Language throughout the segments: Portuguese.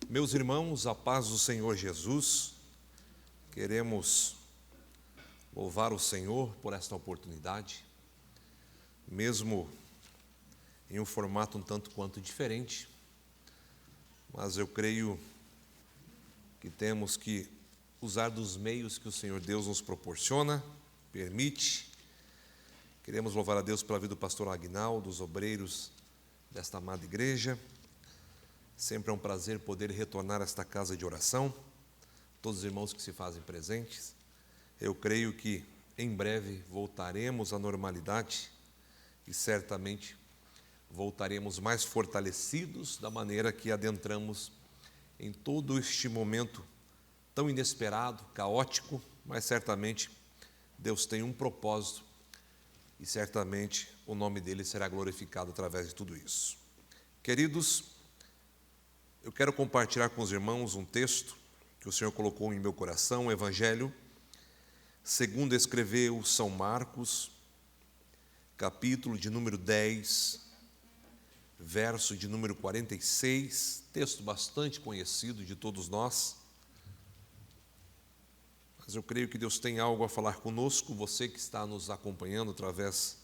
Meus irmãos, a paz do Senhor Jesus, queremos louvar o Senhor por esta oportunidade, mesmo em um formato um tanto quanto diferente, mas eu creio que temos que usar dos meios que o Senhor Deus nos proporciona, permite. Queremos louvar a Deus pela vida do pastor Aguinaldo, dos obreiros desta amada igreja. Sempre é um prazer poder retornar a esta casa de oração, todos os irmãos que se fazem presentes. Eu creio que em breve voltaremos à normalidade e certamente voltaremos mais fortalecidos da maneira que adentramos em todo este momento tão inesperado, caótico, mas certamente Deus tem um propósito e certamente o nome dele será glorificado através de tudo isso. Queridos, eu quero compartilhar com os irmãos um texto que o Senhor colocou em meu coração, o Evangelho, segundo escreveu São Marcos, capítulo de número 10, verso de número 46, texto bastante conhecido de todos nós, mas eu creio que Deus tem algo a falar conosco, você que está nos acompanhando através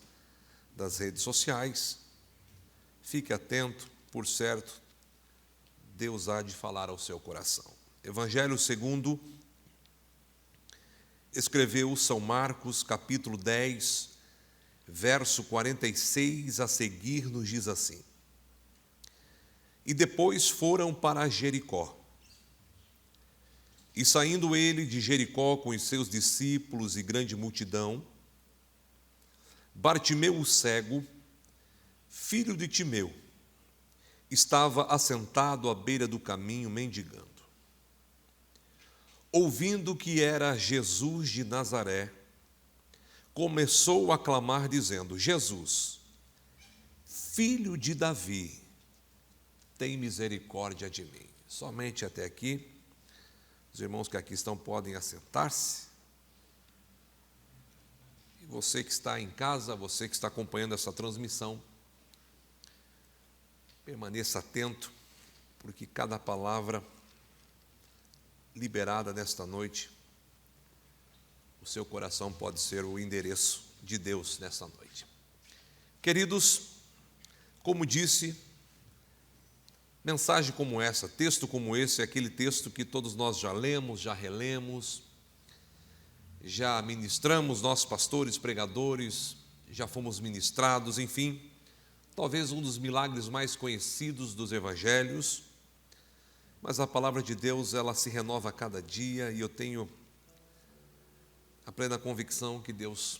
das redes sociais, fique atento, por certo, Deus há de falar ao seu coração. Evangelho segundo escreveu São Marcos, capítulo 10, verso 46 a seguir, nos diz assim: E depois foram para Jericó. E saindo ele de Jericó com os seus discípulos e grande multidão, Bartimeu o cego, filho de Timeu, estava assentado à beira do caminho mendigando. Ouvindo que era Jesus de Nazaré, começou a clamar dizendo: Jesus, filho de Davi, tem misericórdia de mim. Somente até aqui. Os irmãos que aqui estão podem assentar-se. E você que está em casa, você que está acompanhando essa transmissão, permaneça atento, porque cada palavra liberada nesta noite, o seu coração pode ser o endereço de Deus nesta noite. Queridos, como disse, mensagem como essa, texto como esse, é aquele texto que todos nós já lemos, já relemos, já ministramos, nós pastores, pregadores, já fomos ministrados, enfim, talvez um dos milagres mais conhecidos dos evangelhos, mas a palavra de Deus, ela se renova a cada dia, e eu tenho a plena convicção que Deus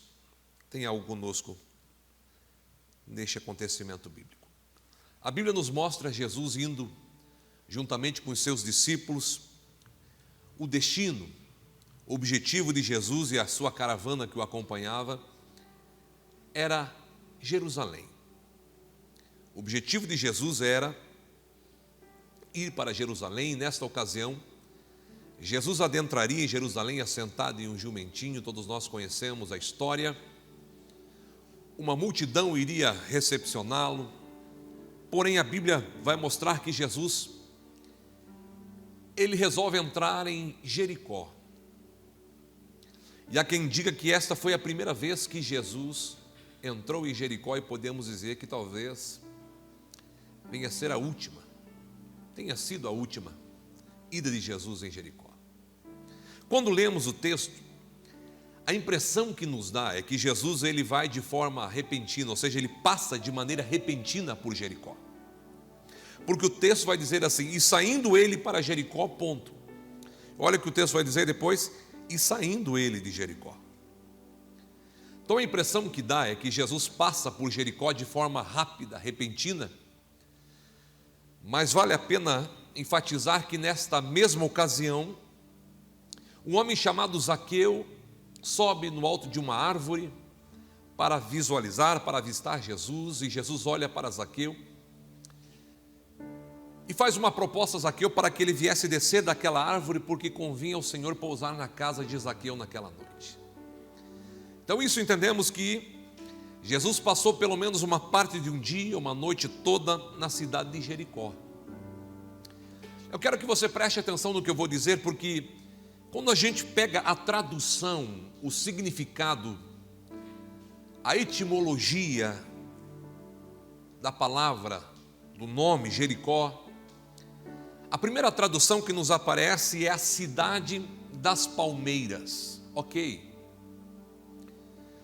tem algo conosco neste acontecimento bíblico. A Bíblia nos mostra Jesus indo, juntamente com os seus discípulos, o destino, o objetivo de Jesus e a sua caravana que o acompanhava era Jerusalém. O objetivo de Jesus era ir para Jerusalém. Nesta ocasião, Jesus adentraria em Jerusalém assentado em um jumentinho, todos nós conhecemos a história. Uma multidão iria recepcioná-lo, porém a Bíblia vai mostrar que Jesus, ele resolve entrar em Jericó. E há quem diga que esta foi a primeira vez que Jesus entrou em Jericó, e podemos dizer que talvez venha a ser a última, tenha sido a última ida de Jesus em Jericó. Quando lemos o texto, a impressão que nos dá é que Jesus, ele vai de forma repentina, ou seja, ele passa de maneira repentina por Jericó. Porque o texto vai dizer assim: e saindo ele para Jericó, ponto. Olha o que o texto vai dizer depois: e saindo ele de Jericó. Então a impressão que dá é que Jesus passa por Jericó de forma rápida, repentina, mas vale a pena enfatizar que nesta mesma ocasião, um homem chamado Zaqueu sobe no alto de uma árvore para visualizar, para avistar Jesus, e Jesus olha para Zaqueu e faz uma proposta a Zaqueu para que ele viesse descer daquela árvore, porque convinha ao Senhor pousar na casa de Zaqueu naquela noite. Então isso entendemos que Jesus passou pelo menos uma parte de um dia, uma noite toda na cidade de Jericó. Eu quero que você preste atenção no que eu vou dizer, porque quando a gente pega a tradução, o significado, a etimologia da palavra, do nome Jericó, a primeira tradução que nos aparece é a cidade das palmeiras. Ok.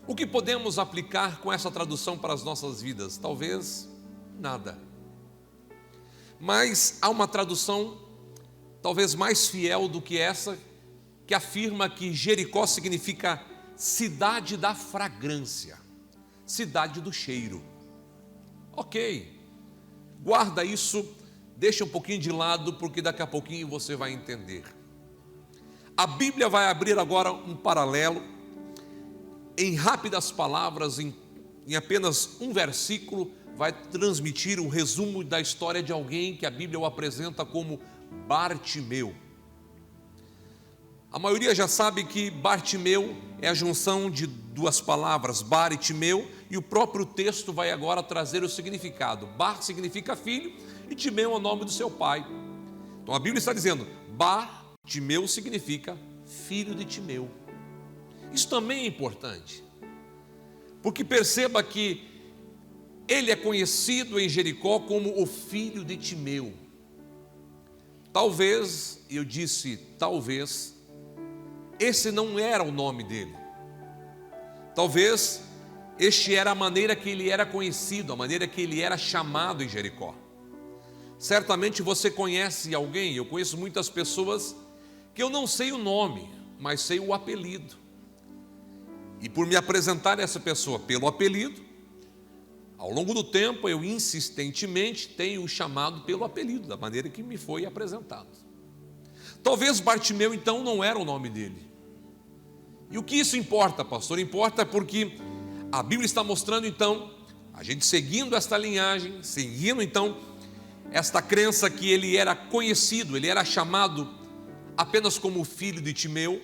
O que podemos aplicar com essa tradução para as nossas vidas? Talvez nada. Mas há uma tradução talvez mais fiel do que essa, que afirma que Jericó significa cidade da fragrância, cidade do cheiro. Ok, guarda isso, deixa um pouquinho de lado, porque daqui a pouquinho você vai entender. A Bíblia vai abrir agora um paralelo, em rápidas palavras, em apenas um versículo, vai transmitir um resumo da história de alguém que a Bíblia o apresenta como Bartimeu. A maioria já sabe que Bartimeu é a junção de duas palavras, Bar e Timeu, e o próprio texto vai agora trazer o significado. Bar significa filho e Timeu é o nome do seu pai. Então a Bíblia está dizendo, Bartimeu significa filho de Timeu. Isso também é importante, porque perceba que ele é conhecido em Jericó como o filho de Timeu. Talvez, eu disse talvez, esse não era o nome dele. Talvez este era a maneira que ele era conhecido, a maneira que ele era chamado em Jericó. Certamente você conhece alguém, eu conheço muitas pessoas que eu não sei o nome, mas sei o apelido. E por me apresentar essa pessoa pelo apelido, ao longo do tempo eu insistentemente tenho o chamado pelo apelido, da maneira que me foi apresentado. Talvez Bartimeu então não era o nome dele. E o que isso importa, pastor? Importa porque a Bíblia está mostrando então, a gente seguindo esta linhagem, seguindo então esta crença que ele era conhecido, ele era chamado apenas como filho de Timeu.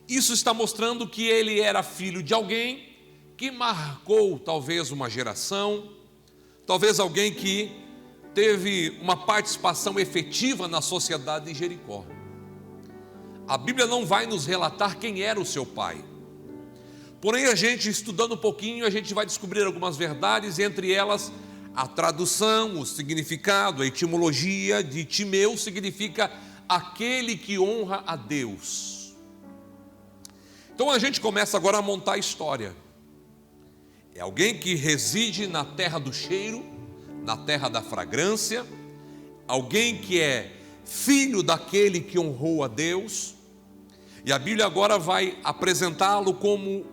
Isso está mostrando que ele era filho de alguém que marcou talvez uma geração, talvez alguém que teve uma participação efetiva na sociedade de Jericó. A Bíblia não vai nos relatar quem era o seu pai. Porém, a gente estudando um pouquinho, a gente vai descobrir algumas verdades, entre elas a tradução, o significado, a etimologia de Timeu significa aquele que honra a Deus. Então a gente começa agora a montar a história. É alguém que reside na terra do cheiro, na terra da fragrância, alguém que é filho daquele que honrou a Deus, e a Bíblia agora vai apresentá-lo como,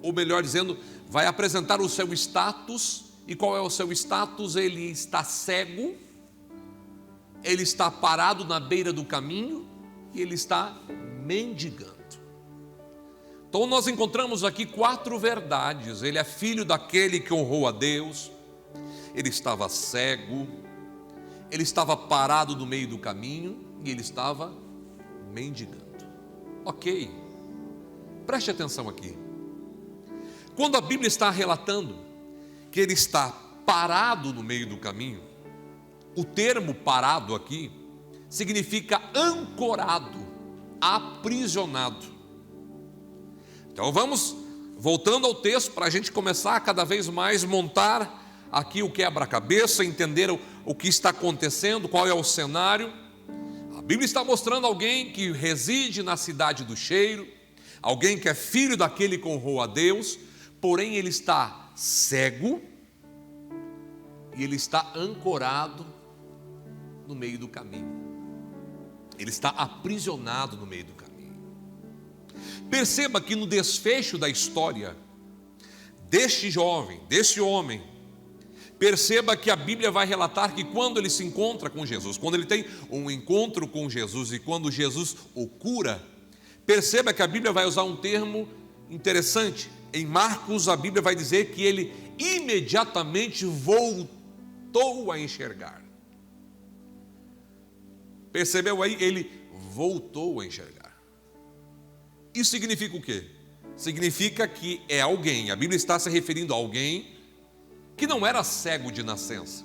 ou melhor dizendo, vai apresentar o seu status. E qual é o seu status? Ele está cego, ele está parado na beira do caminho e ele está mendigando. Então nós encontramos aqui 4 verdades. Ele é filho daquele que honrou a Deus, ele estava cego, ele estava parado no meio do caminho e ele estava mendigando. Ok, preste atenção aqui. Quando a Bíblia está relatando que ele está parado no meio do caminho, o termo parado aqui significa ancorado, aprisionado. Então vamos, voltando ao texto, para a gente começar a cada vez mais montar aqui o quebra-cabeça, entender o que está acontecendo, qual é o cenário. A Bíblia está mostrando alguém que reside na cidade do cheiro, alguém que é filho daquele que honrou a Deus, porém ele está cego e ele está ancorado no meio do caminho. Ele está aprisionado no meio do caminho. Perceba que no desfecho da história deste jovem, desse homem, perceba que a Bíblia vai relatar que quando ele se encontra com Jesus, quando ele tem um encontro com Jesus e quando Jesus o cura, perceba que a Bíblia vai usar um termo interessante. Em Marcos a Bíblia vai dizer que ele imediatamente voltou a enxergar. Percebeu aí? Ele voltou a enxergar. Isso significa o quê? Significa que é alguém, a Bíblia está se referindo a alguém que não era cego de nascença.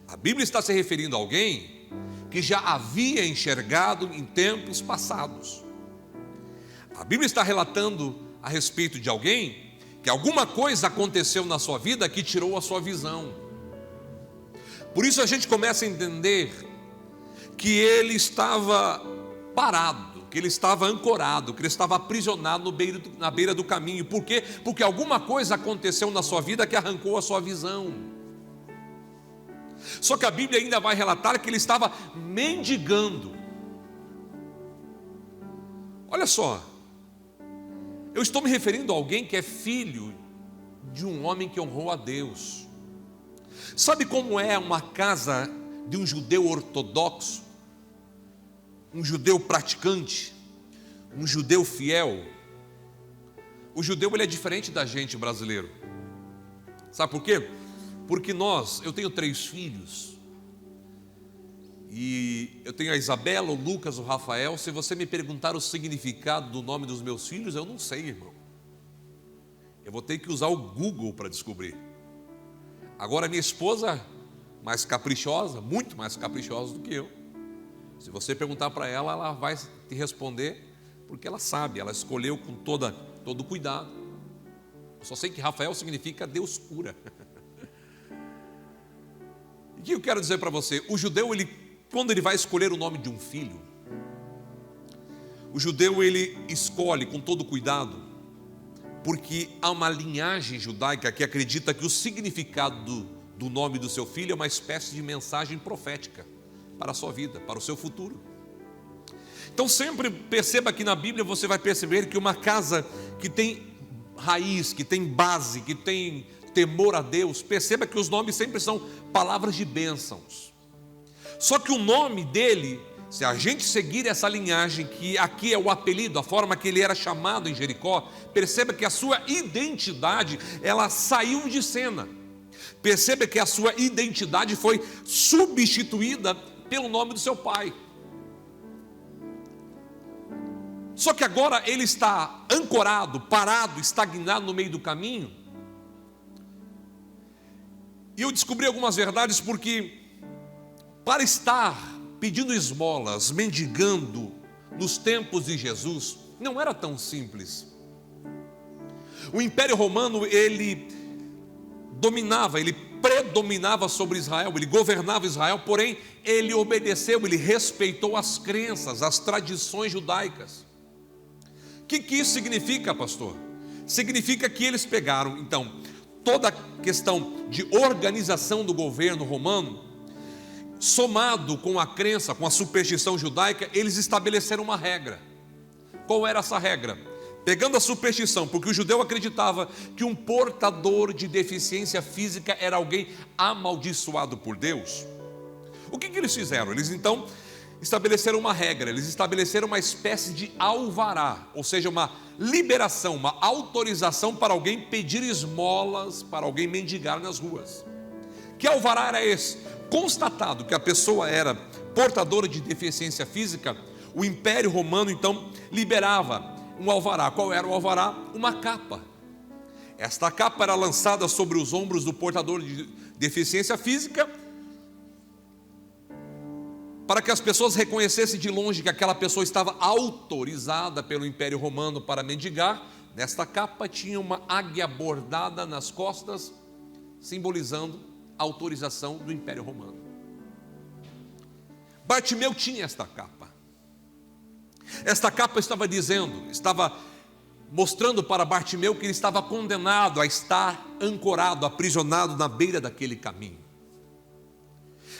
A Bíblia está se referindo a alguém que já havia enxergado em tempos passados. A Bíblia está relatando a respeito de alguém que alguma coisa aconteceu na sua vida que tirou a sua visão. Por isso a gente começa a entender que ele estava parado, que ele estava ancorado, que ele estava aprisionado na beira do caminho. Por quê? Porque alguma coisa aconteceu na sua vida que arrancou a sua visão. Só que a Bíblia ainda vai relatar que ele estava mendigando. Olha só, eu estou me referindo a alguém que é filho de um homem que honrou a Deus. Sabe como é uma casa de um judeu ortodoxo? Um judeu praticante, um judeu fiel? O judeu, ele é diferente da gente brasileiro. Sabe por quê? Porque eu tenho 3 filhos, e eu tenho a Isabela, o Lucas, o Rafael. Se você me perguntar o significado do nome dos meus filhos, eu não sei, irmão. Eu vou ter que usar o Google para descobrir. Agora, minha esposa, mais caprichosa, muito mais caprichosa do que eu, se você perguntar para ela, ela vai te responder, porque ela sabe, ela escolheu com todo cuidado. Eu só sei que Rafael significa Deus cura. E o que eu quero dizer para você? O judeu, quando ele vai escolher o nome de um filho, o judeu, ele escolhe com todo cuidado, porque há uma linhagem judaica que acredita que o significado do nome do seu filho é uma espécie de mensagem profética para a sua vida, para o seu futuro. Então sempre perceba que na Bíblia você vai perceber que uma casa que tem raiz, que tem base, que tem temor a Deus, perceba que os nomes sempre são palavras de bênçãos. Só que o nome dele, se a gente seguir essa linhagem, que aqui é o apelido, a forma que ele era chamado em Jericó, perceba que a sua identidade, ela saiu de cena. Perceba que a sua identidade foi substituída pelo nome do seu pai. Só que agora ele está ancorado, parado, estagnado no meio do caminho. E eu descobri algumas verdades, porque para estar pedindo esmolas, mendigando nos tempos de Jesus, não era tão simples. O Império Romano, ele predominava sobre Israel, ele governava Israel, porém ele obedeceu, ele respeitou as crenças, as tradições judaicas. O que isso significa, pastor? Significa que eles pegaram, então, toda a questão de organização do governo romano, somado com a crença, com a superstição judaica, eles estabeleceram uma regra. Qual era essa regra? Pegando a superstição, porque o judeu acreditava que um portador de deficiência física era alguém amaldiçoado por Deus. O que eles fizeram? Eles então estabeleceram uma regra, eles estabeleceram uma espécie de alvará, ou seja, uma liberação, uma autorização para alguém pedir esmolas, para alguém mendigar nas ruas. Que alvará era esse? Constatado que a pessoa era portadora de deficiência física, o Império Romano então liberava um alvará. Qual era o alvará? Uma capa. Esta capa era lançada sobre os ombros do portador de deficiência física, para que as pessoas reconhecessem de longe que aquela pessoa estava autorizada pelo Império Romano para mendigar. Nesta capa tinha uma águia bordada nas costas, simbolizando a autorização do Império Romano. Bartimeu tinha esta capa. Esta capa estava mostrando para Bartimeu que ele estava condenado a estar ancorado, aprisionado na beira daquele caminho.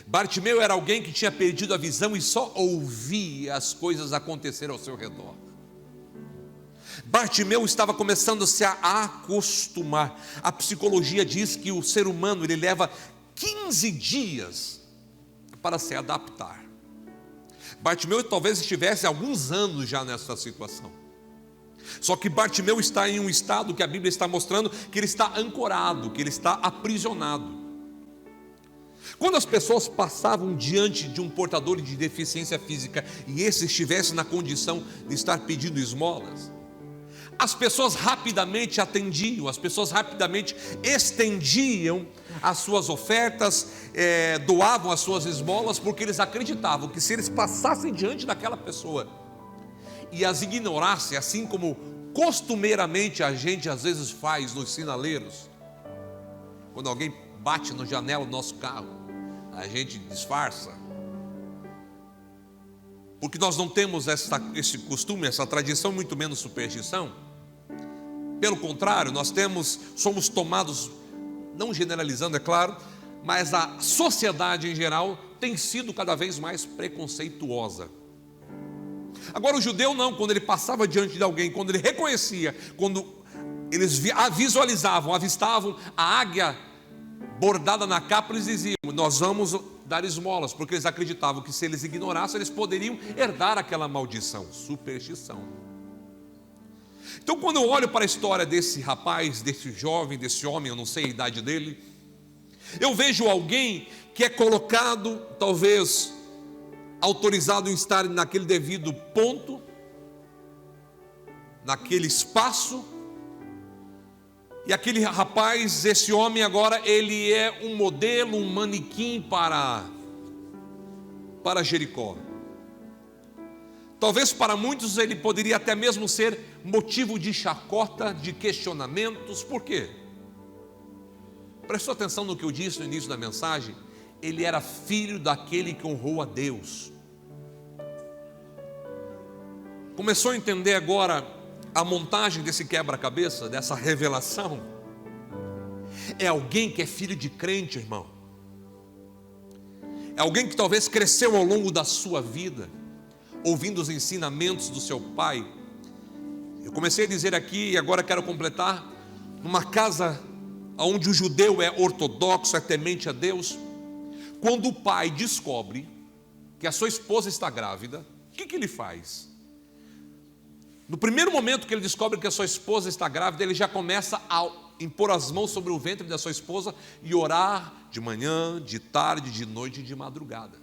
Bartimeu era alguém que tinha perdido a visão e só ouvia as coisas acontecer ao seu redor. Bartimeu estava começando a se acostumar. A psicologia diz que o ser humano ele leva 15 dias para se adaptar. Bartimeu talvez estivesse há alguns anos já nessa situação. Só que Bartimeu está em um estado que a Bíblia está mostrando que ele está ancorado, que ele está aprisionado. Quando as pessoas passavam diante de um portador de deficiência física e esse estivesse na condição de estar pedindo esmolas, as pessoas rapidamente atendiam, as pessoas rapidamente estendiam as suas ofertas, doavam as suas esmolas, porque eles acreditavam que se eles passassem diante daquela pessoa e as ignorassem, assim como costumeiramente a gente às vezes faz nos sinaleiros, quando alguém bate na janela do nosso carro, a gente disfarça, porque nós não temos esse costume, essa tradição, muito menos superstição. Pelo contrário, somos tomados, não generalizando, é claro, mas a sociedade em geral tem sido cada vez mais preconceituosa. Agora o judeu não, quando ele passava diante de alguém, quando ele reconhecia, quando eles visualizavam, avistavam a águia bordada na capa, eles diziam: nós vamos dar esmolas, porque eles acreditavam que se eles ignorassem, eles poderiam herdar aquela maldição, superstição. Então, quando eu olho para a história desse rapaz, desse jovem, desse homem, eu não sei a idade dele, eu vejo alguém que é colocado, talvez autorizado em estar naquele devido ponto, naquele espaço, e aquele rapaz, esse homem agora, ele é um modelo, um manequim para Jericó. Talvez para muitos ele poderia até mesmo ser motivo de chacota, de questionamentos. Por quê? Prestou atenção no que eu disse no início da mensagem? Ele era filho daquele que honrou a Deus. Começou a entender agora a montagem desse quebra-cabeça, dessa revelação? É alguém que é filho de crente, irmão. É alguém que talvez cresceu ao longo da sua vida, ouvindo os ensinamentos do seu pai. Eu comecei a dizer aqui, e agora quero completar, numa casa onde o judeu é ortodoxo, é temente a Deus. Quando o pai descobre que a sua esposa está grávida, o que ele faz? No primeiro momento que ele descobre que a sua esposa está grávida, ele já começa a impor as mãos sobre o ventre da sua esposa e orar de manhã, de tarde, de noite e de madrugada.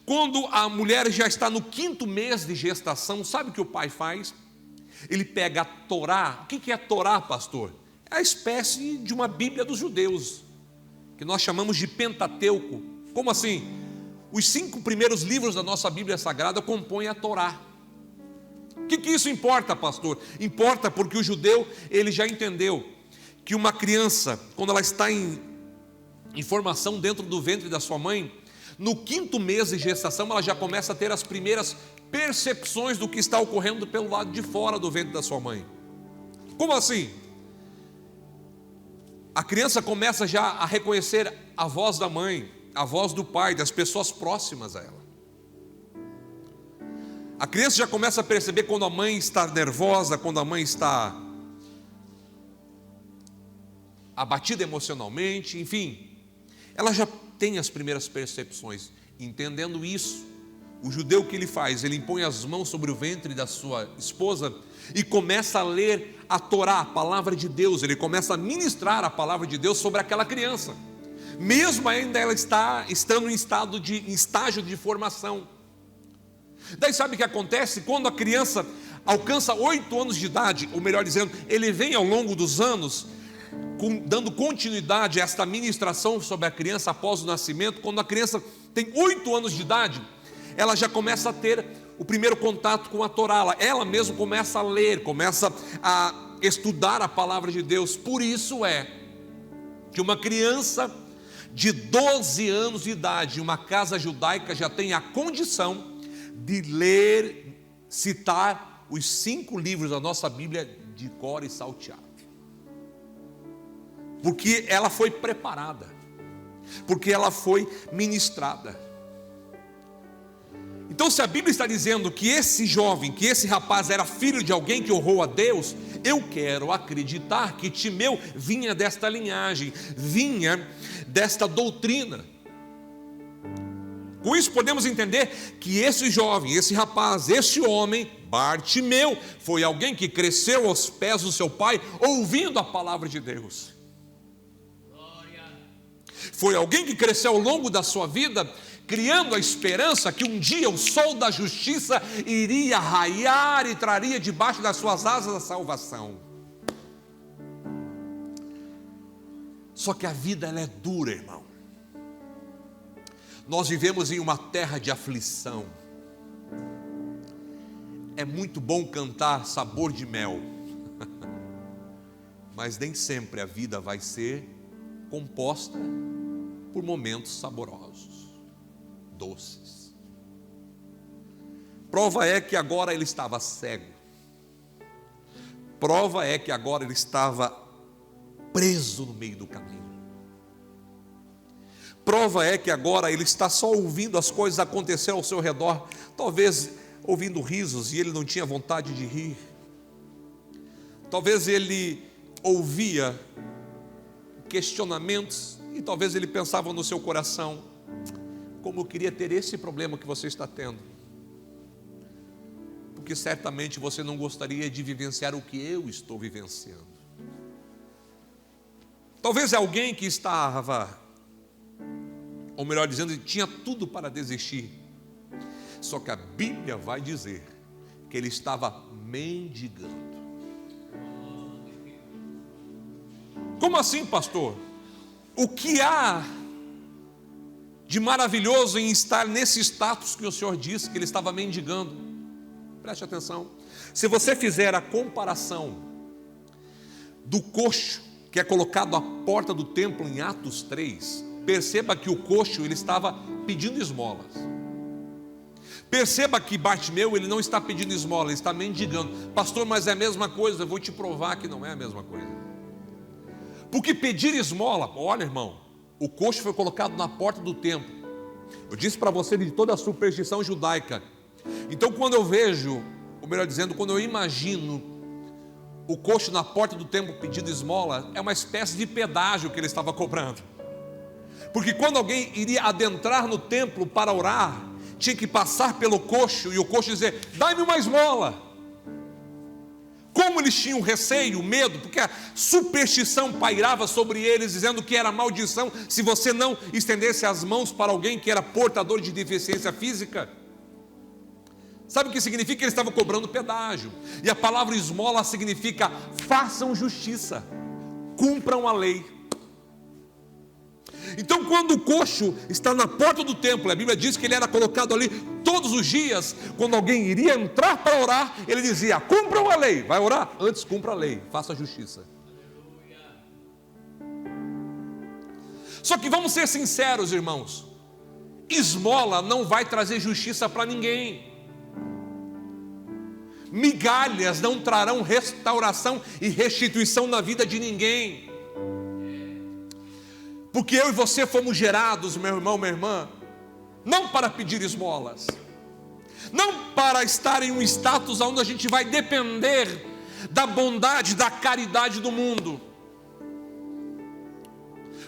Quando a mulher já está no 5º mês de gestação, sabe o que o pai faz? Ele pega a Torá. O que é a Torá, pastor? É a espécie de uma Bíblia dos judeus, que nós chamamos de Pentateuco. Como assim? Os 5 primeiros livros da nossa Bíblia Sagrada compõem a Torá. O que isso importa, pastor? Importa porque o judeu, ele já entendeu que uma criança, quando ela está em formação dentro do ventre da sua mãe, no 5º mês de gestação, ela já começa a ter as primeiras percepções do que está ocorrendo pelo lado de fora do ventre da sua mãe. Como assim? A criança começa já a reconhecer a voz da mãe, a voz do pai, das pessoas próximas a ela. A criança já começa a perceber quando a mãe está nervosa, quando a mãe está abatida emocionalmente, enfim. Ela já tem as primeiras percepções. Entendendo isso, o judeu, o que ele faz? Ele impõe as mãos sobre o ventre da sua esposa e começa a ler a Torá, a palavra de Deus. Ele começa a ministrar a palavra de Deus sobre aquela criança, mesmo ainda ela estando em estágio de formação. Daí sabe o que acontece? Quando a criança alcança 8 anos de idade, ou melhor dizendo, ele vem ao longo dos anos dando continuidade a esta ministração sobre a criança após o nascimento. Quando a criança tem 8 anos de idade, ela já começa a ter o primeiro contato com a Torá. Ela mesma começa a ler, começa a estudar a palavra de Deus. Por isso é que uma criança de 12 anos de idade, em uma casa judaica, já tem a condição de ler, citar os 5 livros da nossa Bíblia de cor e salteado. Porque ela foi preparada, porque ela foi ministrada. Então, se a Bíblia está dizendo que esse jovem, que esse rapaz era filho de alguém que honrou a Deus, eu quero acreditar que Timeu vinha desta linhagem, vinha desta doutrina. Com isso podemos entender que esse jovem, esse rapaz, esse homem, Bartimeu, foi alguém que cresceu aos pés do seu pai, ouvindo a palavra de Deus. Foi alguém que cresceu ao longo da sua vida, criando a esperança que um dia o sol da justiça iria raiar e traria debaixo das suas asas a salvação. Só que a vida ela é dura, irmão. Nós vivemos em uma terra de aflição. É muito bom cantar sabor de mel, mas nem sempre a vida vai ser composta por momentos saborosos, doces. Prova é que agora ele estava cego. Prova é que agora ele estava preso no meio do caminho. Prova é que agora ele está só ouvindo as coisas acontecer ao seu redor, talvez ouvindo risos e ele não tinha vontade de rir. Talvez ele ouvia questionamentos e talvez ele pensava no seu coração: como eu queria ter esse problema que você está tendo, porque certamente você não gostaria de vivenciar o que eu estou vivenciando. Talvez é alguém que estava, ou melhor dizendo, tinha tudo para desistir. Só que a Bíblia vai dizer que ele estava mendigando. Como assim, pastor? O que há de maravilhoso em estar nesse status que o Senhor disse que ele estava mendigando? Preste atenção. Se você fizer a comparação do coxo que é colocado à porta do templo em Atos 3, perceba que o coxo ele estava pedindo esmolas. Perceba que Bartimeu ele não está pedindo esmola, ele está mendigando. Pastor, mas é a mesma coisa. Eu vou te provar que não é a mesma coisa. Porque pedir esmola, olha, irmão, o coxo foi colocado na porta do templo. Eu disse para você de toda a superstição judaica. Então quando eu vejo, ou melhor dizendo, quando eu imagino o coxo na porta do templo pedindo esmola, é uma espécie de pedágio que ele estava cobrando. Porque quando alguém iria adentrar no templo para orar, tinha que passar pelo coxo e o coxo dizer: dá-me uma esmola. Como eles tinham receio, medo, porque a superstição pairava sobre eles, dizendo que era maldição se você não estendesse as mãos para alguém que era portador de deficiência física. Sabe o que significa? Que eles estavam cobrando pedágio. E a palavra esmola significa façam justiça, cumpram a lei. Então quando o coxo está na porta do templo, a Bíblia diz que ele era colocado ali todos os dias. Quando alguém iria entrar para orar, ele dizia: cumpram a lei. Vai orar? Antes cumpra a lei, faça a justiça. Só que vamos ser sinceros, irmãos, esmola não vai trazer justiça para ninguém. Migalhas não trarão restauração e restituição na vida de ninguém. Porque eu e você fomos gerados, meu irmão, minha irmã, não para pedir esmolas, não para estar em um status onde a gente vai depender da bondade, da caridade do mundo.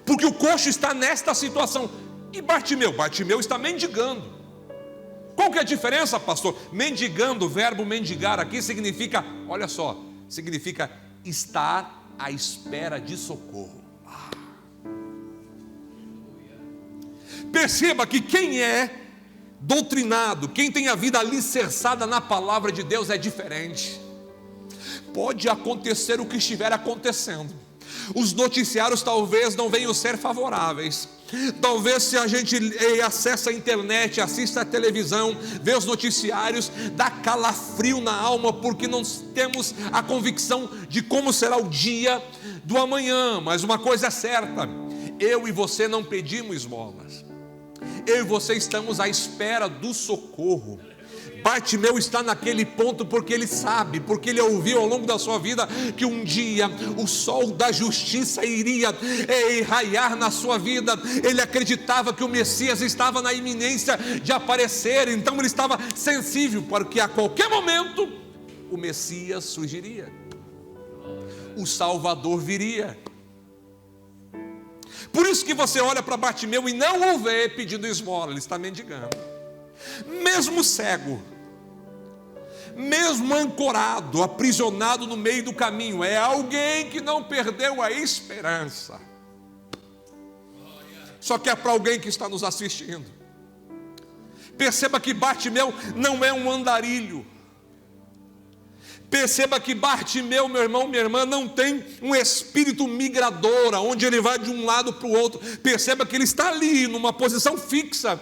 Porque o coxo está nesta situação. E Bartimeu está mendigando. Qual que é a diferença, pastor? Mendigando, o verbo mendigar aqui significa, olha só, significa estar à espera de socorro. Perceba que quem é doutrinado, quem tem a vida alicerçada na palavra de Deus é diferente. Pode acontecer o que estiver acontecendo. Os noticiários talvez não venham ser favoráveis. Talvez se a gente acessa a internet, assista a televisão, vê os noticiários, dá calafrio na alma, porque não temos a convicção de como será o dia do amanhã. Mas uma coisa é certa, eu e você não pedimos esmolas. Eu e você estamos à espera do socorro. Bartimeu está naquele ponto porque ele sabe, porque ele ouviu ao longo da sua vida que um dia o sol da justiça iria raiar na sua vida. Ele acreditava que o Messias estava na iminência de aparecer, então ele estava sensível, porque a qualquer momento o Messias surgiria, o Salvador viria. Por isso que você olha para Bartimeu e não o vê pedindo esmola, ele está mendigando. Mesmo cego, mesmo ancorado, aprisionado no meio do caminho, é alguém que não perdeu a esperança. Só que é para alguém que está nos assistindo. Perceba que Bartimeu não é um andarilho. Perceba que Bartimeu, meu irmão, minha irmã, não tem um espírito migrador, onde ele vai de um lado para o outro. Perceba que ele está ali, numa posição fixa.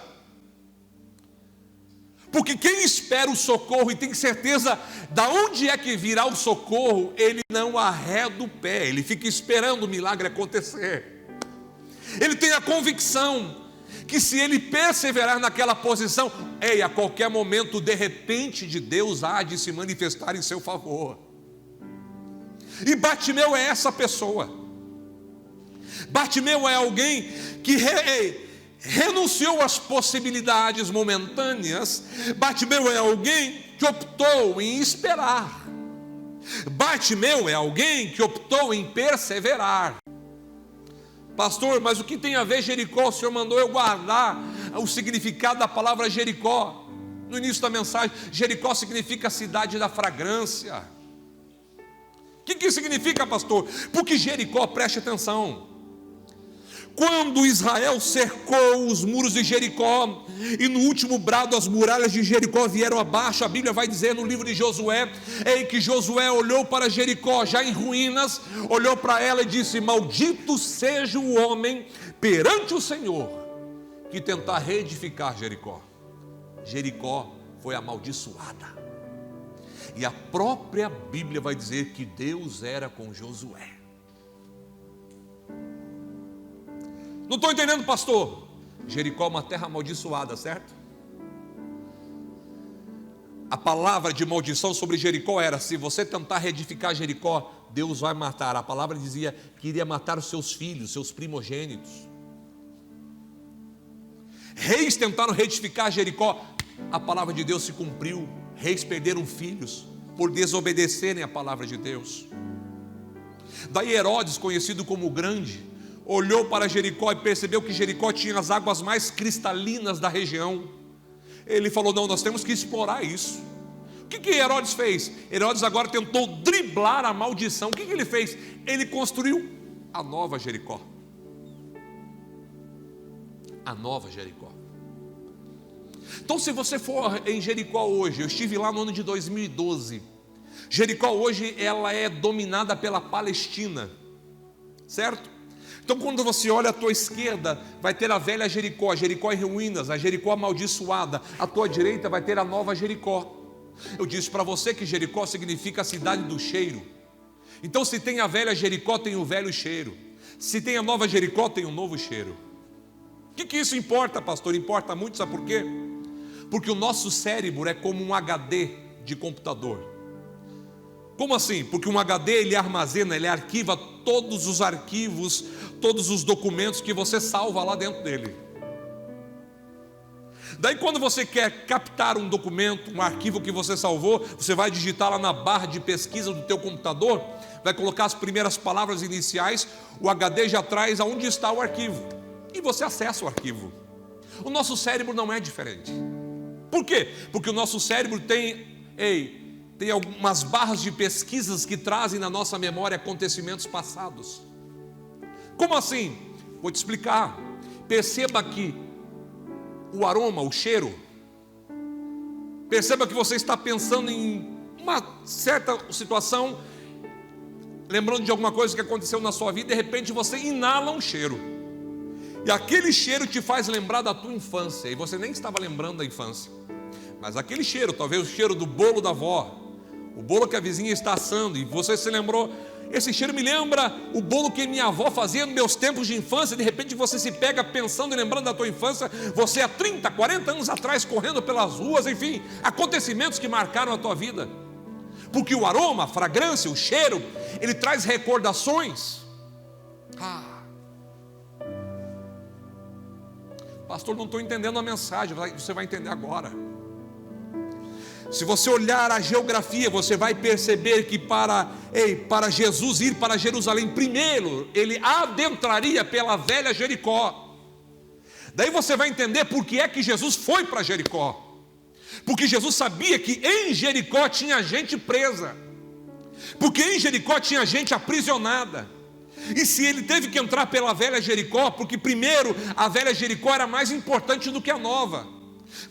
Porque quem espera o socorro e tem certeza de onde é que virá o socorro, ele não arreda o pé, ele fica esperando o milagre acontecer. Ele tem a convicção que se ele perseverar naquela posição, a qualquer momento, de repente de Deus há de se manifestar em seu favor. E Bartimeu é essa pessoa. Bartimeu é alguém que renunciou às possibilidades momentâneas. Bartimeu é alguém que optou em esperar. Bartimeu é alguém que optou em perseverar. Pastor, mas o que tem a ver Jericó? O Senhor mandou eu guardar o significado da palavra Jericó. No início da mensagem, Jericó significa cidade da fragrância. O que significa, pastor? Porque Jericó, preste atenção, quando Israel cercou os muros de Jericó, e no último brado as muralhas de Jericó vieram abaixo, a Bíblia vai dizer no livro de Josué, que Josué olhou para Jericó já em ruínas, olhou para ela e disse: maldito seja o homem perante o Senhor que tentar reedificar Jericó. Jericó foi amaldiçoada, e a própria Bíblia vai dizer que Deus era com Josué. Não estou entendendo, pastor. Jericó é uma terra amaldiçoada, certo? A palavra de maldição sobre Jericó era: se você tentar reedificar Jericó, Deus vai matar. A palavra dizia que iria matar os seus filhos, seus primogênitos. Reis tentaram reedificar Jericó, a palavra de Deus se cumpriu. Reis perderam filhos por desobedecerem a palavra de Deus. Daí Herodes, conhecido como o Grande, olhou para Jericó e percebeu que Jericó tinha as águas mais cristalinas da região. Ele falou: não, nós temos que explorar isso. O que Herodes fez? Herodes agora tentou driblar a maldição. O que ele fez? Ele construiu a nova Jericó. A nova Jericó. Então, se você for em Jericó hoje, eu estive lá no ano de 2012. Jericó hoje ela é dominada pela Palestina, certo? Então, quando você olha à tua esquerda, vai ter a velha Jericó, a Jericó em ruínas, a Jericó amaldiçoada. À tua direita vai ter a nova Jericó. Eu disse para você que Jericó significa a cidade do cheiro. Então, se tem a velha Jericó, tem o velho cheiro. Se tem a nova Jericó, tem o novo cheiro. O que isso importa, pastor? Importa muito, sabe por quê? Porque o nosso cérebro é como um HD de computador. Como assim? Porque um HD ele armazena, ele arquiva todos os arquivos, todos os documentos que você salva lá dentro dele. Daí quando você quer captar um documento, um arquivo que você salvou, você vai digitar lá na barra de pesquisa do teu computador, vai colocar as primeiras palavras iniciais, o HD já traz aonde está o arquivo, e você acessa o arquivo. O nosso cérebro não é diferente. Por quê? Porque o nosso cérebro tem algumas barras de pesquisas que trazem na nossa memória acontecimentos passados. Como assim? Vou te explicar. Perceba que o aroma, o cheiro, perceba que você está pensando em uma certa situação, lembrando de alguma coisa que aconteceu na sua vida, de repente você inala um cheiro, e aquele cheiro te faz lembrar da tua infância, e você nem estava lembrando da infância, mas aquele cheiro, talvez o cheiro do bolo da avó, o bolo que a vizinha está assando, e você se lembrou: esse cheiro me lembra o bolo que minha avó fazia nos meus tempos de infância. De repente você se pega pensando e lembrando da tua infância, você há 30, 40 anos atrás, correndo pelas ruas, enfim, acontecimentos que marcaram a tua vida. Porque o aroma, a fragrância, o cheiro, ele traz recordações. Pastor, não estou entendendo a mensagem. Você vai entender agora. Se você olhar a geografia, você vai perceber que para Jesus ir para Jerusalém, primeiro ele adentraria pela velha Jericó. Daí você vai entender por que é que Jesus foi para Jericó. Porque Jesus sabia que em Jericó tinha gente presa, porque em Jericó tinha gente aprisionada. E se ele teve que entrar pela velha Jericó, porque primeiro a velha Jericó era mais importante do que a nova.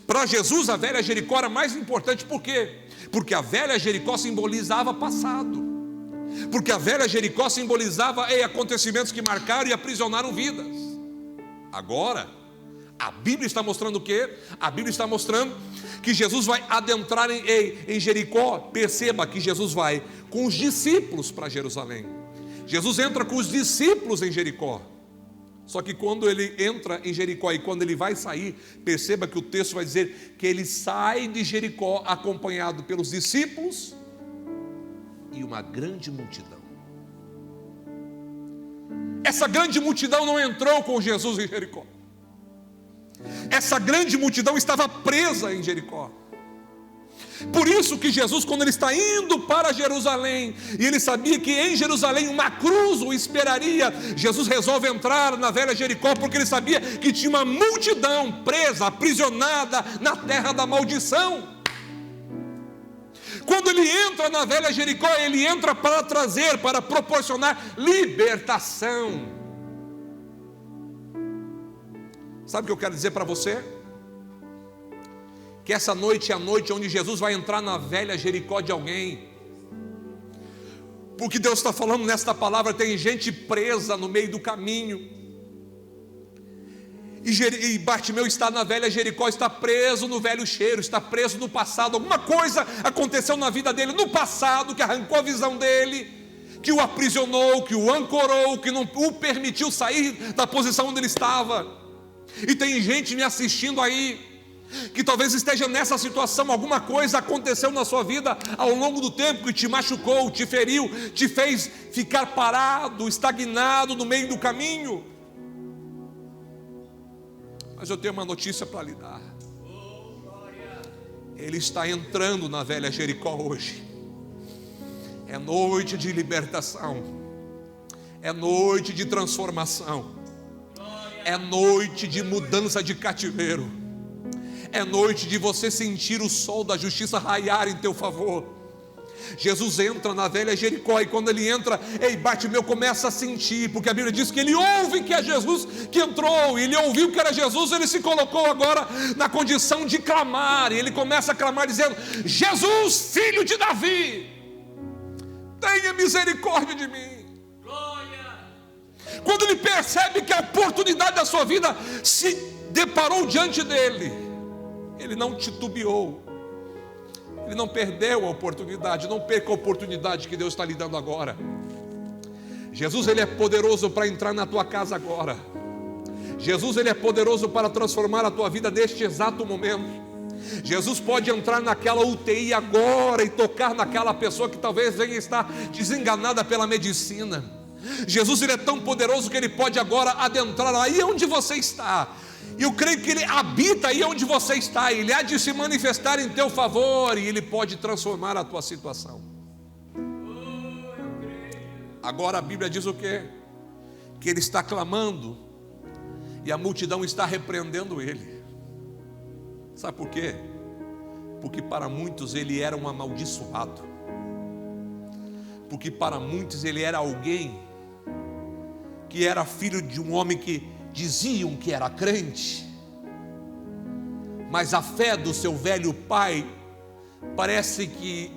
Para Jesus a velha Jericó era mais importante, por quê? Porque a velha Jericó simbolizava passado, porque a velha Jericó simbolizava acontecimentos que marcaram e aprisionaram vidas. Agora, a Bíblia está mostrando o quê? A Bíblia está mostrando que Jesus vai adentrar em Jericó. Perceba que Jesus vai com os discípulos para Jerusalém. Jesus entra com os discípulos em Jericó. Só que quando ele entra em Jericó e quando ele vai sair, perceba que o texto vai dizer que ele sai de Jericó acompanhado pelos discípulos e uma grande multidão. Essa grande multidão não entrou com Jesus em Jericó. Essa grande multidão estava presa em Jericó. Por isso que Jesus, quando ele está indo para Jerusalém, e ele sabia que em Jerusalém uma cruz o esperaria, Jesus resolve entrar na velha Jericó, porque ele sabia que tinha uma multidão presa, aprisionada na terra da maldição. Quando ele entra na velha Jericó, ele entra para trazer, para proporcionar libertação. Sabe o que eu quero dizer para você? Que essa noite é a noite onde Jesus vai entrar na velha Jericó de alguém. Porque Deus está falando nesta palavra, tem gente presa no meio do caminho. E Bartimeu está na velha Jericó, está preso no velho cheiro, está preso no passado. Alguma coisa aconteceu na vida dele no passado que arrancou a visão dele, que o aprisionou, que o ancorou, que não o permitiu sair da posição onde ele estava. E tem gente me assistindo aí que talvez esteja nessa situação. Alguma coisa aconteceu na sua vida ao longo do tempo que te machucou, te feriu, te fez ficar parado, estagnado no meio do caminho. Mas eu tenho uma notícia para lhe dar. Ele está entrando na velha Jericó hoje. É noite de libertação, é noite de transformação, é noite de mudança de cativeiro, é noite de você sentir o sol da justiça raiar em teu favor. Jesus entra na velha Jericó, e quando ele entra, Bartimeu começa a sentir, porque a Bíblia diz que ele ouve que é Jesus que entrou, e ele ouviu que era Jesus. Ele se colocou agora na condição de clamar, e ele começa a clamar dizendo: Jesus, filho de Davi, tenha misericórdia de mim. Quando ele percebe que a oportunidade da sua vida se deparou diante dele, ele não titubeou, ele não perdeu a oportunidade. Não perca a oportunidade que Deus está lhe dando agora. Jesus, ele é poderoso para entrar na tua casa agora. Jesus, ele é poderoso para transformar a tua vida neste exato momento. Jesus pode entrar naquela UTI agora e tocar naquela pessoa que talvez venha estar desenganada pela medicina. Jesus, ele é tão poderoso que ele pode agora adentrar aí onde você está. E eu creio que ele habita aí onde você está. Ele há de se manifestar em teu favor, e ele pode transformar a tua situação. Agora a Bíblia diz o quê? Que ele está clamando e a multidão está repreendendo ele. Sabe por quê? Porque para muitos ele era um amaldiçoado, porque para muitos ele era alguém que era filho de um homem que diziam que era crente, mas a fé do seu velho pai parece que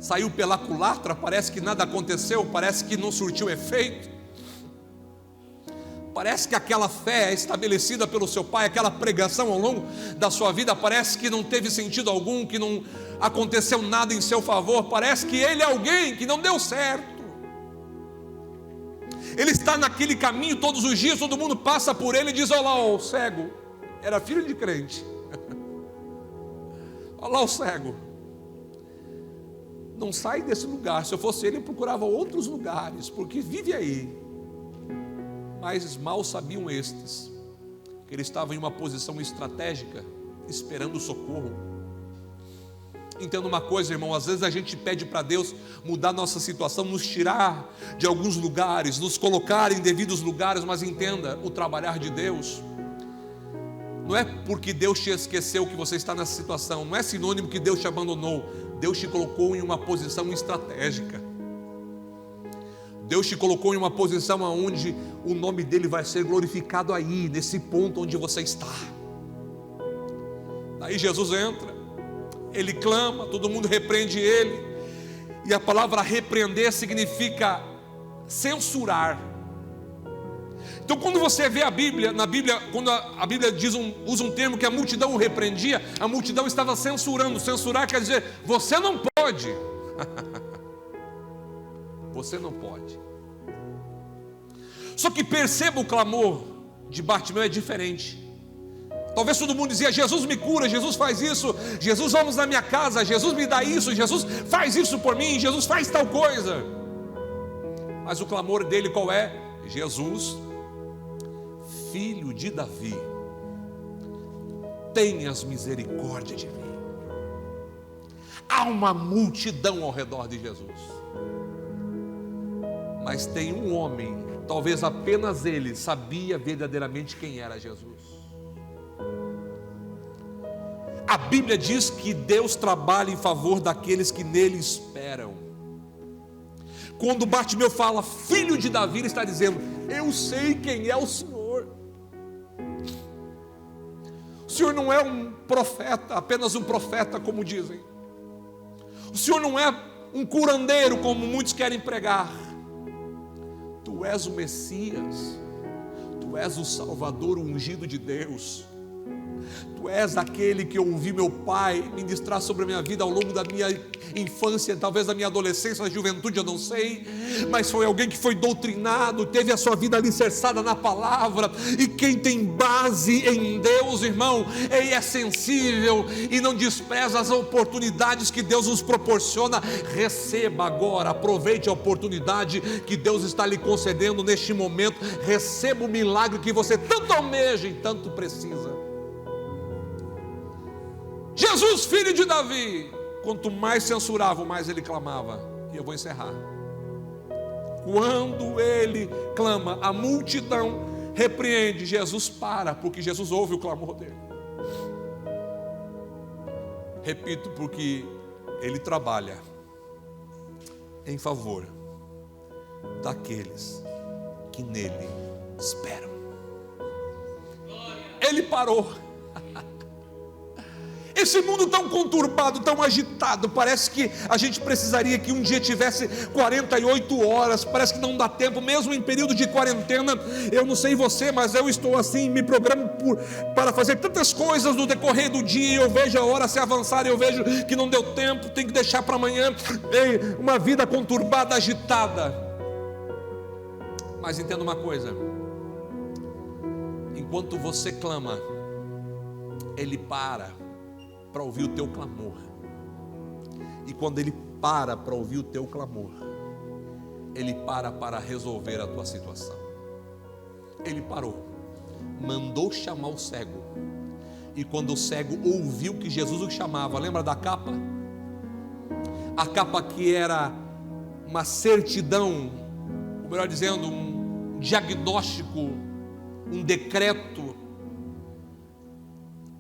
saiu pela culatra, parece que nada aconteceu, parece que não surtiu efeito. Parece que aquela fé estabelecida pelo seu pai, aquela pregação ao longo da sua vida, parece que não teve sentido algum, que não aconteceu nada em seu favor. Parece que ele é alguém que não deu certo. Ele está naquele caminho todos os dias, todo mundo passa por ele e diz: olha lá o cego, era filho de crente. Olha lá o cego, não sai desse lugar. Se eu fosse ele, procurava outros lugares, porque vive aí. Mas mal sabiam estes que ele estava em uma posição estratégica, esperando socorro. Entenda uma coisa, irmão, às vezes a gente pede para Deus mudar nossa situação, nos tirar de alguns lugares, nos colocar em devidos lugares, mas entenda, o trabalhar de Deus não é porque Deus te esqueceu que você está nessa situação, não é sinônimo que Deus te abandonou. Deus te colocou em uma posição estratégica. Deus te colocou em uma posição onde o nome dele vai ser glorificado aí, nesse ponto onde você está. Aí Jesus entra, ele clama, todo mundo repreende ele, e a palavra repreender significa censurar. Então, quando você vê a Bíblia, na Bíblia, quando a Bíblia usa um termo que a multidão o repreendia, a multidão estava censurando. Censurar quer dizer, você não pode. Você não pode. Só que perceba, o clamor de Bartimeu é diferente. Talvez todo mundo dizia: Jesus me cura, Jesus faz isso, Jesus vamos na minha casa, Jesus me dá isso, Jesus faz isso por mim, Jesus faz tal coisa. Mas o clamor dele qual é? Jesus, filho de Davi, tenhas misericórdia de mim. Há uma multidão ao redor de Jesus, mas tem um homem, talvez apenas ele sabia verdadeiramente quem era Jesus. A Bíblia diz que Deus trabalha em favor daqueles que nele esperam. Quando Bartimeu fala filho de Davi, ele está dizendo: eu sei quem é o Senhor. O Senhor não é um profeta, apenas um profeta como dizem. O Senhor não é um curandeiro como muitos querem pregar. Tu és o Messias, Tu és o Salvador, o ungido de Deus. Tu és aquele que eu ouvi meu pai ministrar sobre a minha vida ao longo da minha infância, talvez da minha adolescência, da juventude, eu não sei, mas foi alguém que foi doutrinado, teve a sua vida alicerçada na palavra, e quem tem base em Deus, irmão, ele é sensível e não despreza as oportunidades que Deus nos proporciona. Receba agora, aproveite a oportunidade que Deus está lhe concedendo neste momento, receba o milagre que você tanto almeja e tanto precisa. Jesus, filho de Davi, quanto mais censuravam, mais ele clamava. E eu vou encerrar. Quando ele clama, a multidão repreende, Jesus para, porque Jesus ouve o clamor dele. Repito, porque ele trabalha em favor daqueles que nele esperam. Ele parou. Esse mundo tão conturbado, tão agitado, parece que a gente precisaria que um dia tivesse 48 horas, parece que não dá tempo, mesmo em período de quarentena. Eu não sei você, mas eu estou assim, me programo para fazer tantas coisas no decorrer do dia, eu vejo a hora se avançar, eu vejo que não deu tempo, tem que deixar para amanhã. Uma vida conturbada, agitada. Mas entenda uma coisa: enquanto você clama, ele para ouvir o teu clamor. E quando ele para ouvir o teu clamor, ele para resolver a tua situação. Ele parou, mandou chamar o cego, e quando o cego ouviu que Jesus o chamava, lembra da capa? A capa que era uma certidão, ou melhor dizendo, um diagnóstico, um decreto,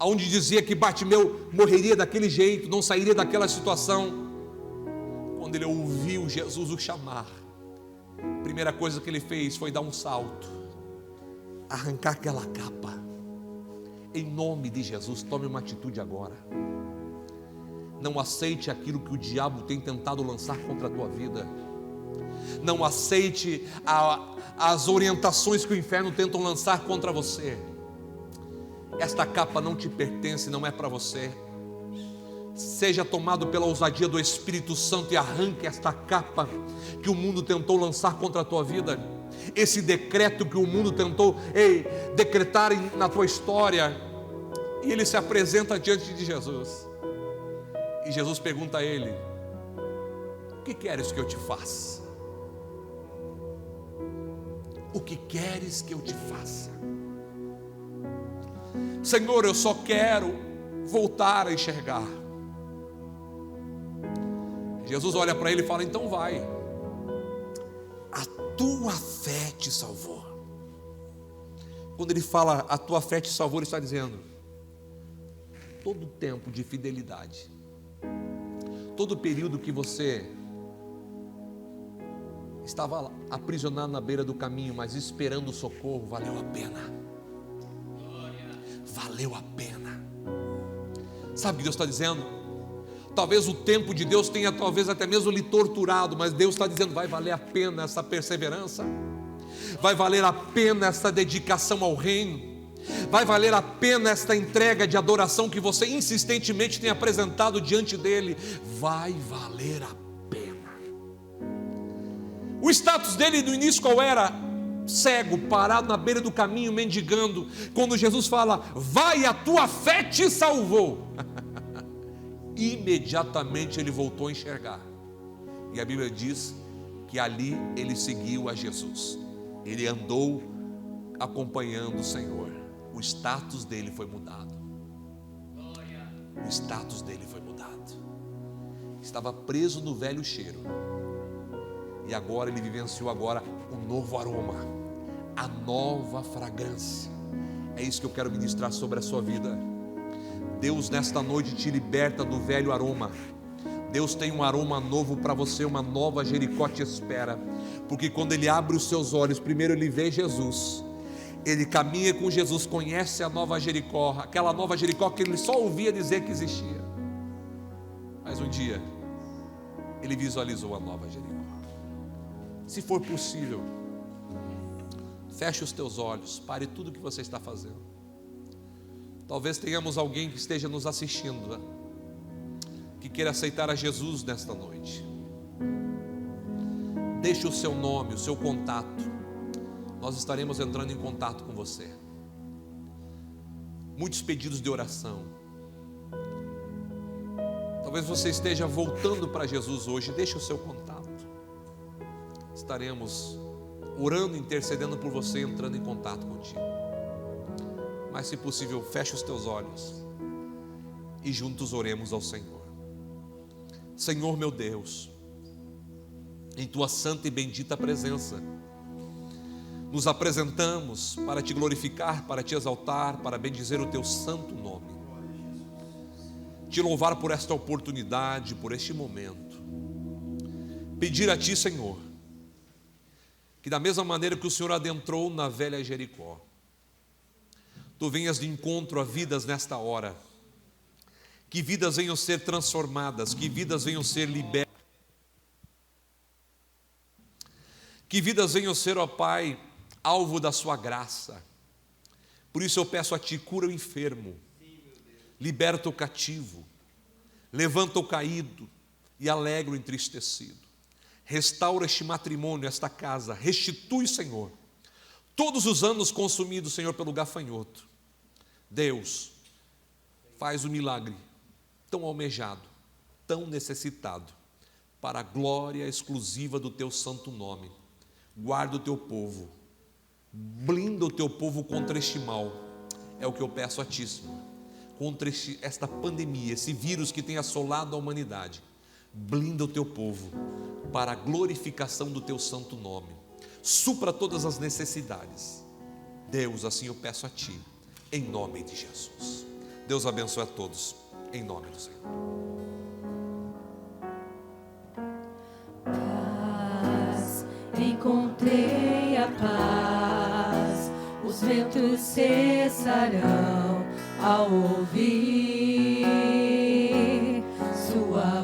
onde dizia que Bartimeu morreria daquele jeito, não sairia daquela situação. Quando ele ouviu Jesus o chamar, a primeira coisa que ele fez foi dar um salto, arrancar aquela capa. Em nome de Jesus, tome uma atitude agora. Não aceite aquilo que o diabo tem tentado lançar contra a tua vida. Não aceite as orientações que o inferno tenta lançar contra você. Esta capa não te pertence, não é para você. Seja tomado pela ousadia do Espírito Santo e arranque esta capa que o mundo tentou lançar contra a tua vida. Esse decreto que o mundo tentou decretar na tua história. E ele se apresenta diante de Jesus. E Jesus pergunta a ele: o que queres que eu te faça? O que queres que eu te faça? Senhor, eu só quero voltar a enxergar. Jesus olha para ele e fala: então vai, a tua fé te salvou. Quando ele fala a tua fé te salvou, ele está dizendo: todo tempo de fidelidade, todo período que você estava aprisionado na beira do caminho, mas esperando o socorro, valeu a pena. Valeu a pena. Sabe o que Deus está dizendo? Talvez o tempo de Deus tenha talvez até mesmo lhe torturado, mas Deus está dizendo, vai valer a pena essa perseverança, vai valer a pena essa dedicação ao reino, vai valer a pena esta entrega de adoração que você insistentemente tem apresentado diante dele, vai valer a pena. O status dele no início qual era? Cego, parado na beira do caminho, mendigando. Quando Jesus fala, vai, a tua fé te salvou, imediatamente ele voltou a enxergar. E a Bíblia diz que ali ele seguiu a Jesus, ele andou acompanhando o Senhor. O status dele foi mudado. O status dele foi mudado. Estava preso no velho cheiro, e agora ele vivenciou agora um novo aroma, a nova fragrância. É isso que eu quero ministrar sobre a sua vida. Deus nesta noite te liberta do velho aroma. Deus tem um aroma novo para você, uma nova Jericó te espera, porque quando ele abre os seus olhos, primeiro ele vê Jesus, ele caminha com Jesus, conhece a nova Jericó, aquela nova Jericó que ele só ouvia dizer que existia, mas um dia ele visualizou a nova Jericó. Se for possível, feche os teus olhos, pare tudo o que você está fazendo. Talvez tenhamos alguém que esteja nos assistindo, que queira aceitar a Jesus nesta noite. Deixe o seu nome, o seu contato, nós estaremos entrando em contato com você. Muitos pedidos de oração. Talvez você esteja voltando para Jesus hoje, deixe o seu contato. Estaremos orando, intercedendo por você, entrando em contato contigo. Mas se possível, feche os teus olhos e juntos oremos ao Senhor. Senhor meu Deus, em tua santa e bendita presença, nos apresentamos para te glorificar, para te exaltar, para bendizer o teu santo nome, te louvar por esta oportunidade, por este momento, pedir a ti, Senhor, que da mesma maneira que o Senhor adentrou na velha Jericó, tu venhas de encontro a vidas nesta hora, que vidas venham ser transformadas, que vidas venham ser libertas, que vidas venham ser, ó Pai, alvo da sua graça. Por isso eu peço a ti, cura o enfermo, liberta o cativo, levanta o caído e alegra o entristecido, restaura este matrimônio, esta casa, restitui, Senhor, todos os anos consumidos, Senhor, pelo gafanhoto. Deus, faz o milagre tão almejado, tão necessitado, para a glória exclusiva do teu santo nome. Guarda o teu povo, blinda o teu povo contra este mal, é o que eu peço a ti, Senhor, contra esta pandemia, esse vírus que tem assolado a humanidade. Blinda o teu povo, para a glorificação do teu santo nome, supra todas as necessidades. Deus, assim eu peço a ti, em nome de Jesus. Deus abençoe a todos, em nome do Senhor. Paz, encontrei a paz, os ventos cessarão ao ouvir sua